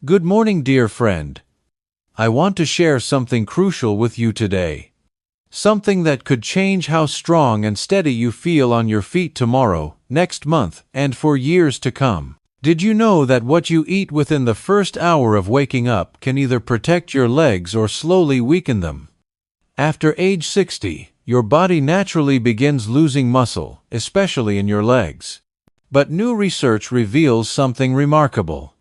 Good morning, dear friend. I want to share something crucial with you today. Something that could change how strong and steady you feel on your feet tomorrow, next month, and for years to come. Did you know that what you eat within the first hour of waking up can either protect your legs or slowly weaken them? After age 60, your body naturally begins losing muscle, especially in your legs. But new research reveals something remarkable.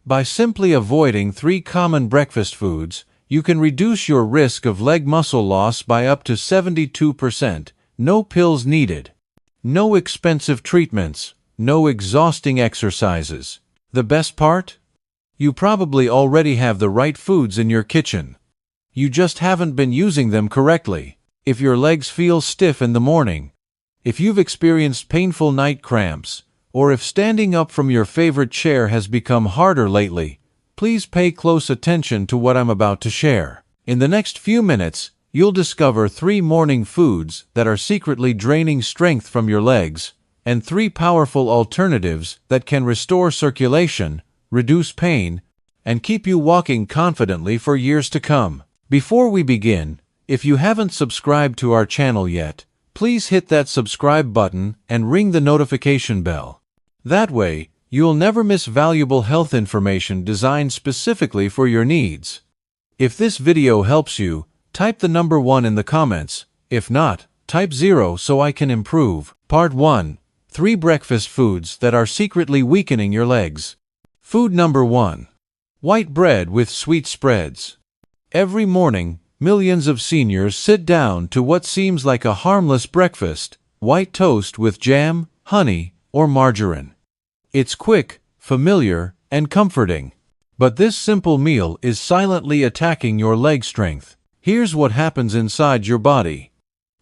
By simply avoiding 3 common breakfast foods, you can reduce your risk of leg muscle loss by up to 72%. No pills needed. No expensive treatments. No exhausting exercises. The best part? You probably already have the right foods in your kitchen. You just haven't been using them correctly. If your legs feel stiff in the morning, if you've experienced painful night cramps, or if standing up from your favorite chair has become harder lately, please pay close attention to what I'm about to share. In the next few minutes, you'll discover 3 morning foods that are secretly draining strength from your legs, and 3 powerful alternatives that can restore circulation, reduce pain, and keep you walking confidently for years to come. Before we begin, if you haven't subscribed to our channel yet, please hit that subscribe button and ring the notification bell. That way, you'll never miss valuable health information designed specifically for your needs. If this video helps you, type the number 1 in the comments. If not, type 0 so I can improve. Part 1. 3 breakfast foods that are secretly weakening your legs. Food number 1. White bread with sweet spreads. Every morning, millions of seniors sit down to what seems like a harmless breakfast: white toast with jam, honey, or margarine. It's quick, familiar, and comforting. But this simple meal is silently attacking your leg strength. Here's what happens inside your body.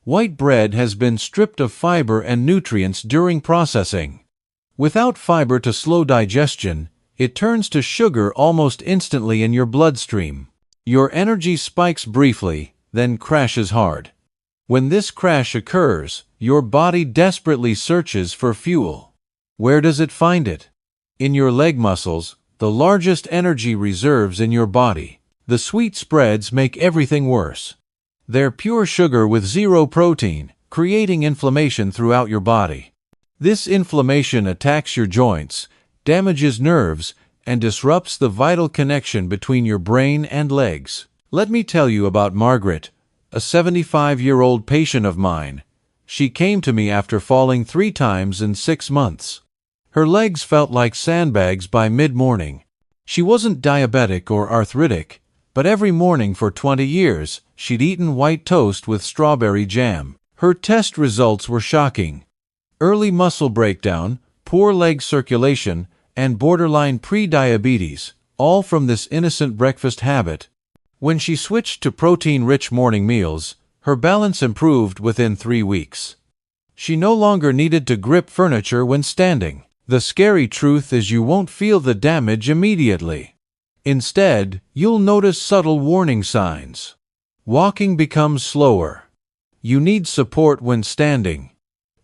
White bread has been stripped of fiber and nutrients during processing. Without fiber to slow digestion, it turns to sugar almost instantly in your bloodstream. Your energy spikes briefly, then crashes hard. When this crash occurs, your body desperately searches for fuel. Where does it find it? In your leg muscles, the largest energy reserves in your body. The sweet spreads make everything worse. They're pure sugar with 0 protein, creating inflammation throughout your body. This inflammation attacks your joints, damages nerves, and disrupts the vital connection between your brain and legs. Let me tell you about Margaret, a 75-year-old patient of mine. She came to me after falling 3 times in 6 months. Her legs felt like sandbags by mid-morning. She wasn't diabetic or arthritic, but every morning for 20 years, she'd eaten white toast with strawberry jam. Her test results were shocking. Early muscle breakdown, poor leg circulation, and borderline pre-diabetes, all from this innocent breakfast habit. When she switched to protein-rich morning meals, her balance improved within 3 weeks. She no longer needed to grip furniture when standing. The scary truth is you won't feel the damage immediately. Instead, you'll notice subtle warning signs. Walking becomes slower. You need support when standing.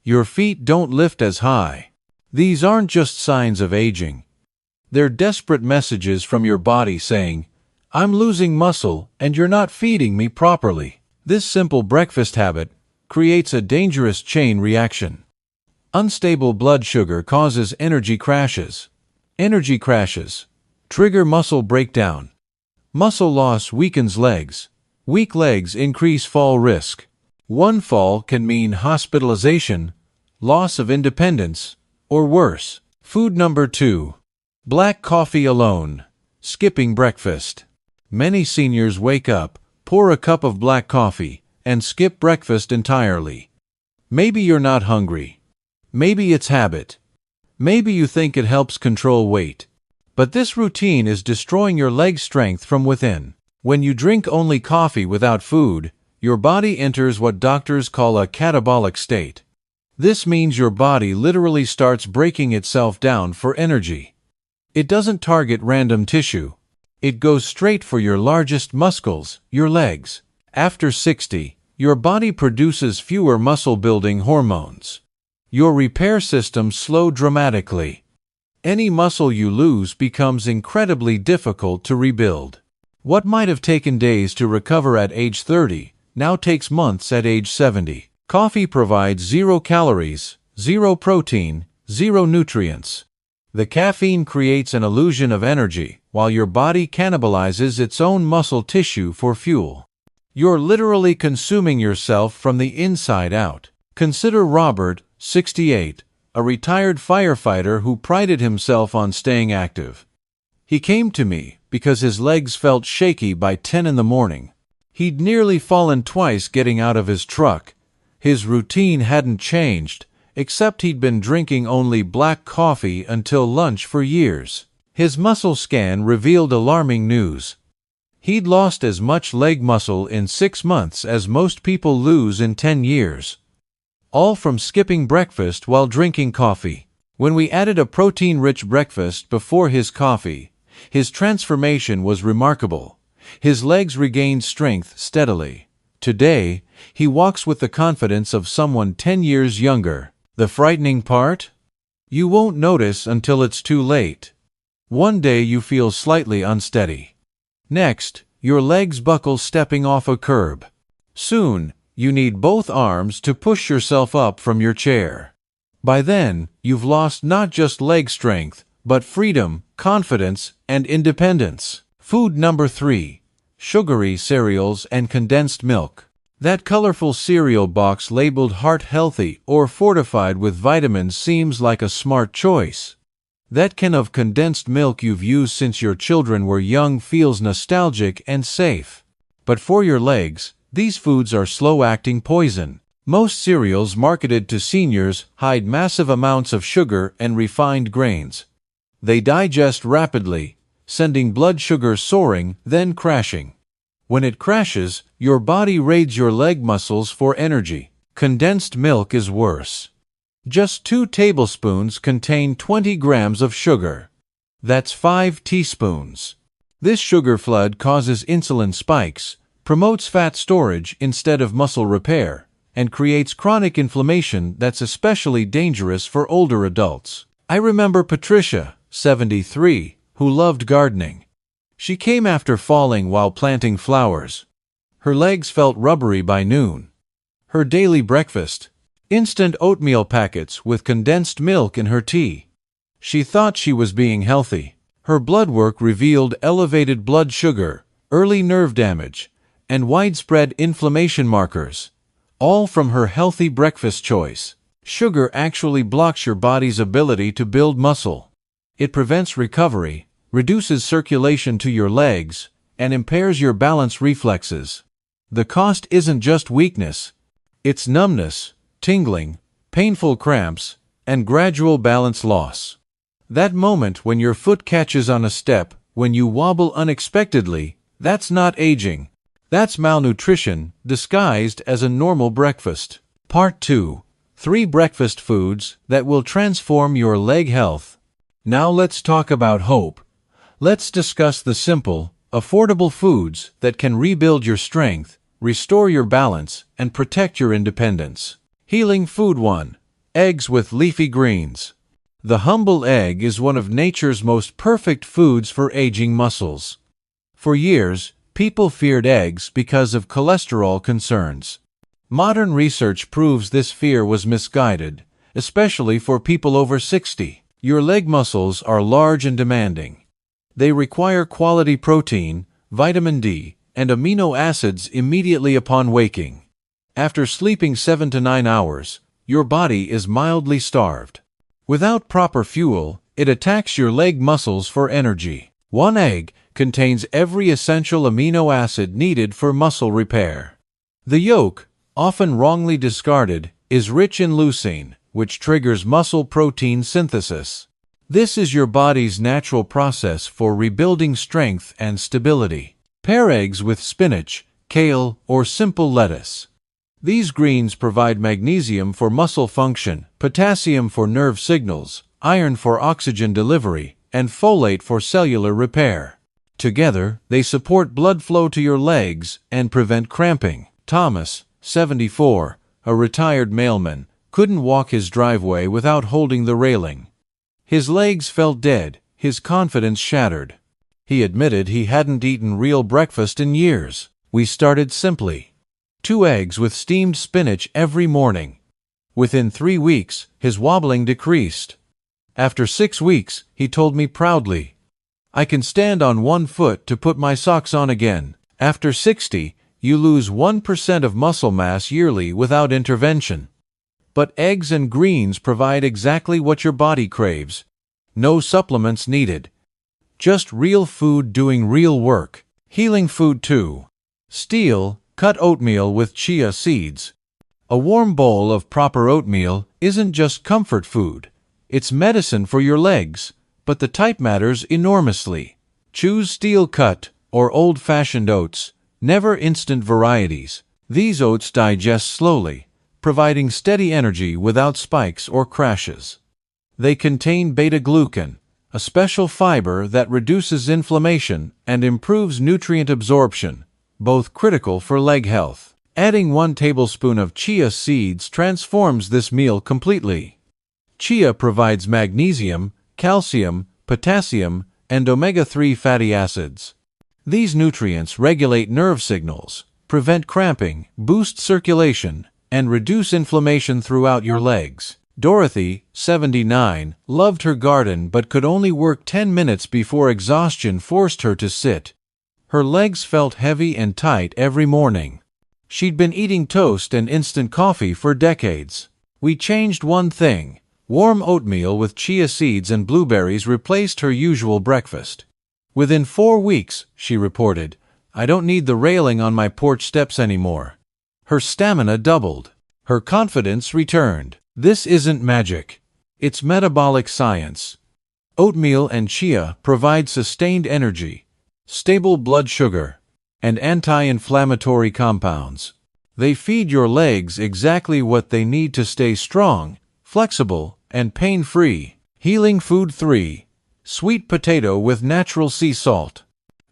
Your feet don't lift as high. These aren't just signs of aging. They're desperate messages from your body saying, "I'm losing muscle and you're not feeding me properly." This simple breakfast habit creates a dangerous chain reaction. Unstable blood sugar causes energy crashes. Energy crashes trigger muscle breakdown. Muscle loss weakens legs. Weak legs increase fall risk. One fall can mean hospitalization, loss of independence, or worse. Food number 2. Black coffee alone. Skipping breakfast. Many seniors wake up, pour a cup of black coffee, and skip breakfast entirely. Maybe you're not hungry. Maybe it's habit. Maybe you think it helps control weight. But this routine is destroying your leg strength from within. When you drink only coffee without food, your body enters what doctors call a catabolic state. This means your body literally starts breaking itself down for energy. It doesn't target random tissue. It goes straight for your largest muscles, your legs. After 60, your body produces fewer muscle-building hormones. Your repair systems slow dramatically. Any muscle you lose becomes incredibly difficult to rebuild. What might have taken days to recover at age 30 now takes months at age 70. Coffee provides 0 calories, 0 protein, 0 nutrients. The caffeine creates an illusion of energy, while your body cannibalizes its own muscle tissue for fuel. You're literally consuming yourself from the inside out. Consider Robert, 68, a retired firefighter who prided himself on staying active. He came to me because his legs felt shaky by 10 in the morning. He'd nearly fallen twice getting out of his truck. His routine hadn't changed, except he'd been drinking only black coffee until lunch for years. His muscle scan revealed alarming news. He'd lost as much leg muscle in 6 months as most people lose in 10 years. All from skipping breakfast while drinking coffee. When we added a protein-rich breakfast before his coffee, his transformation was remarkable. His legs regained strength steadily. Today, he walks with the confidence of someone 10 years younger. The frightening part? You won't notice until it's too late. One day you feel slightly unsteady. Next, your legs buckle stepping off a curb. Soon, you need both arms to push yourself up from your chair. By then, you've lost not just leg strength, but freedom, confidence, and independence. Food number 3. Sugary cereals and condensed milk. That colorful cereal box labeled heart healthy or fortified with vitamins seems like a smart choice. That can of condensed milk you've used since your children were young feels nostalgic and safe. But for your legs, these foods are slow-acting poison. Most cereals marketed to seniors hide massive amounts of sugar and refined grains. They digest rapidly, sending blood sugar soaring, then crashing. When it crashes, your body raids your leg muscles for energy. Condensed milk is worse. Just 2 tablespoons contain 20 grams of sugar. That's 5 teaspoons. This sugar flood causes insulin spikes, promotes fat storage instead of muscle repair, and creates chronic inflammation that's especially dangerous for older adults. I remember Patricia, 73, who loved gardening. She came after falling while planting flowers. Her legs felt rubbery by noon. Her daily breakfast: instant oatmeal packets with condensed milk in her tea. She thought she was being healthy. Her blood work revealed elevated blood sugar, early nerve damage, and widespread inflammation markers, all from her healthy breakfast choice. Sugar actually blocks your body's ability to build muscle. It prevents recovery, reduces circulation to your legs, and impairs your balance reflexes. The cost isn't just weakness. It's numbness, tingling, painful cramps, and gradual balance loss. That moment when your foot catches on a step, when you wobble unexpectedly, that's not aging. That's malnutrition disguised as a normal breakfast. Part 2. 3 breakfast foods that will transform your leg health. Now let's talk about hope. Let's discuss the simple, affordable foods that can rebuild your strength, restore your balance, and protect your independence. Healing Food 1. Eggs with leafy greens. The humble egg is one of nature's most perfect foods for aging muscles. For years, people feared eggs because of cholesterol concerns. Modern research proves this fear was misguided, especially for people over 60. Your leg muscles are large and demanding. They require quality protein, vitamin D, and amino acids immediately upon waking. After sleeping 7 to 9 hours, your body is mildly starved. Without proper fuel, it attacks your leg muscles for energy. One egg contains every essential amino acid needed for muscle repair. The yolk, often wrongly discarded, is rich in leucine, which triggers muscle protein synthesis. This is your body's natural process for rebuilding strength and stability. Pair eggs with spinach, kale, or simple lettuce. These greens provide magnesium for muscle function, potassium for nerve signals, iron for oxygen delivery, and folate for cellular repair. Together, they support blood flow to your legs and prevent cramping. Thomas, 74, a retired mailman, couldn't walk his driveway without holding the railing. His legs felt dead, his confidence shattered. He admitted he hadn't eaten real breakfast in years. We started simply. 2 eggs with steamed spinach every morning. Within 3 weeks, his wobbling decreased. After 6 weeks, he told me proudly, "I can stand on one foot to put my socks on again." After 60, you lose 1% of muscle mass yearly without intervention. But eggs and greens provide exactly what your body craves. No supplements needed. Just real food doing real work. Healing food too. Steel, cut oatmeal with chia seeds. A warm bowl of proper oatmeal isn't just comfort food. It's medicine for your legs, but the type matters enormously. Choose steel cut or old-fashioned oats, never instant varieties. These oats digest slowly, providing steady energy without spikes or crashes. They contain beta-glucan, a special fiber that reduces inflammation and improves nutrient absorption, both critical for leg health. Adding 1 tablespoon of chia seeds transforms this meal completely. Chia provides magnesium, calcium, potassium, and omega-3 fatty acids. These nutrients regulate nerve signals, prevent cramping, boost circulation, and reduce inflammation throughout your legs. Dorothy, 79, loved her garden but could only work 10 minutes before exhaustion forced her to sit. Her legs felt heavy and tight every morning. She'd been eating toast and instant coffee for decades. We changed one thing. Warm oatmeal with chia seeds and blueberries replaced her usual breakfast. Within 4 weeks, she reported, "I don't need the railing on my porch steps anymore." Her stamina doubled. Her confidence returned. This isn't magic. It's metabolic science. Oatmeal and chia provide sustained energy, stable blood sugar, and anti-inflammatory compounds. They feed your legs exactly what they need to stay strong, flexible, and pain-free. Healing food 3. Sweet potato with natural sea salt.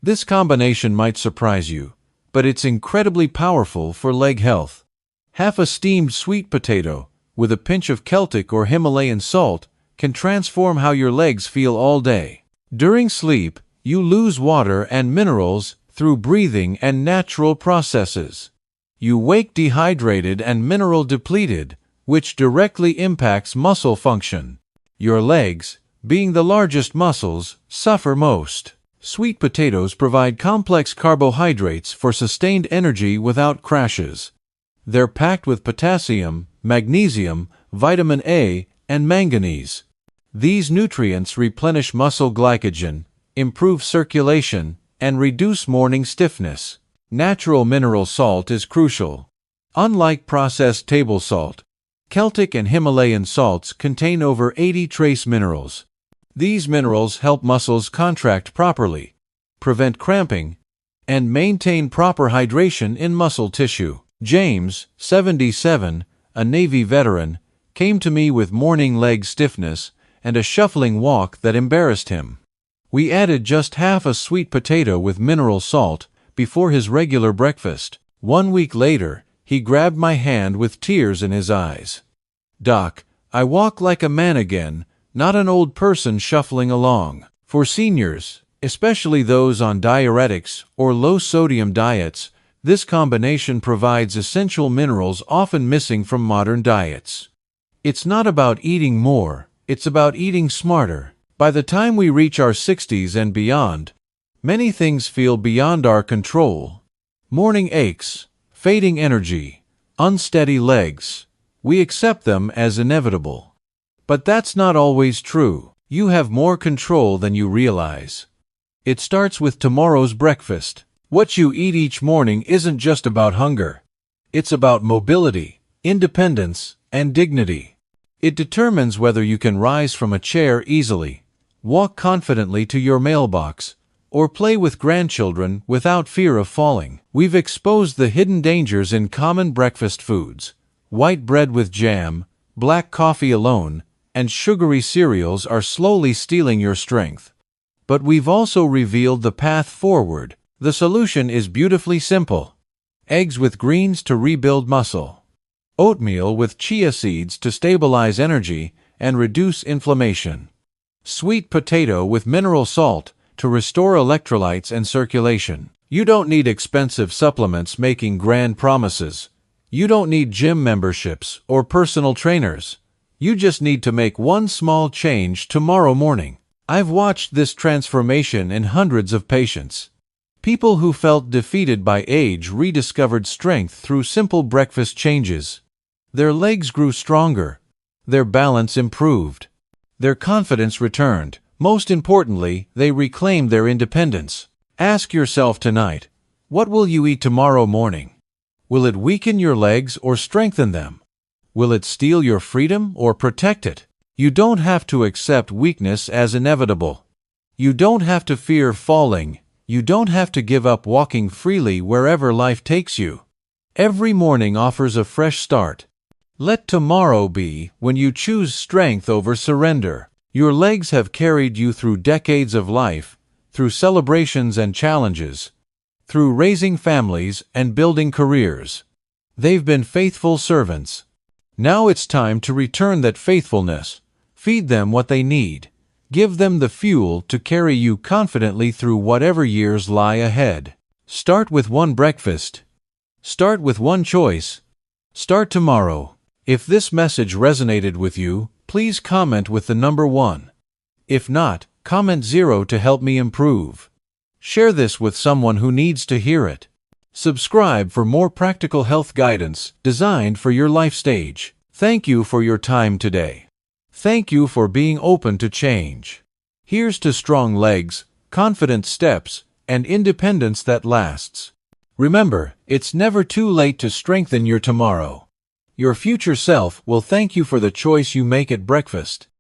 This combination might surprise you, but it's incredibly powerful for leg health. Half a steamed sweet potato, with a pinch of Celtic or Himalayan salt, can transform how your legs feel all day. During sleep, you lose water and minerals through breathing and natural processes. You wake dehydrated and mineral depleted, which directly impacts muscle function. Your legs, being the largest muscles, suffer most. Sweet potatoes provide complex carbohydrates for sustained energy without crashes. They're packed with potassium, magnesium, vitamin A, and manganese. These nutrients replenish muscle glycogen, improve circulation, and reduce morning stiffness. Natural mineral salt is crucial. Unlike processed table salt, Celtic and Himalayan salts contain over 80 trace minerals. These minerals help muscles contract properly, prevent cramping, and maintain proper hydration in muscle tissue. James, 77, a Navy veteran, came to me with morning leg stiffness and a shuffling walk that embarrassed him. We added just half a sweet potato with mineral salt before his regular breakfast. 1 week later, he grabbed my hand with tears in his eyes. "Doc, I walk like a man again, not an old person shuffling along." For seniors, especially those on diuretics or low-sodium diets, this combination provides essential minerals often missing from modern diets. It's not about eating more, it's about eating smarter. By the time we reach our 60s and beyond, many things feel beyond our control. Morning aches, fading energy, unsteady legs. We accept them as inevitable. But that's not always true. You have more control than you realize. It starts with tomorrow's breakfast. What you eat each morning isn't just about hunger. It's about mobility, independence, and dignity. It determines whether you can rise from a chair easily, walk confidently to your mailbox, or play with grandchildren without fear of falling. We've exposed the hidden dangers in common breakfast foods. White bread with jam, black coffee alone, and sugary cereals are slowly stealing your strength. But we've also revealed the path forward. The solution is beautifully simple. Eggs with greens to rebuild muscle. Oatmeal with chia seeds to stabilize energy and reduce inflammation. Sweet potato with mineral salt to restore electrolytes and circulation. You don't need expensive supplements making grand promises. You don't need gym memberships or personal trainers. You just need to make one small change tomorrow morning. I've watched this transformation in hundreds of patients. People who felt defeated by age rediscovered strength through simple breakfast changes. Their legs grew stronger. Their balance improved. Their confidence returned. Most importantly, they reclaimed their independence. Ask yourself tonight, what will you eat tomorrow morning? Will it weaken your legs or strengthen them? Will it steal your freedom or protect it? You don't have to accept weakness as inevitable. You don't have to fear falling. You don't have to give up walking freely wherever life takes you. Every morning offers a fresh start. Let tomorrow be when you choose strength over surrender. Your legs have carried you through decades of life, through celebrations and challenges, through raising families and building careers. They've been faithful servants. Now it's time to return that faithfulness. Feed them what they need. Give them the fuel to carry you confidently through whatever years lie ahead. Start with one breakfast. Start with one choice. Start tomorrow. If this message resonated with you, please comment with the number 1. If not, comment 0 to help me improve. Share this with someone who needs to hear it. Subscribe for more practical health guidance designed for your life stage. Thank you for your time today. Thank you for being open to change. Here's to strong legs, confident steps, and independence that lasts. Remember, it's never too late to strengthen your tomorrow. Your future self will thank you for the choice you make at breakfast.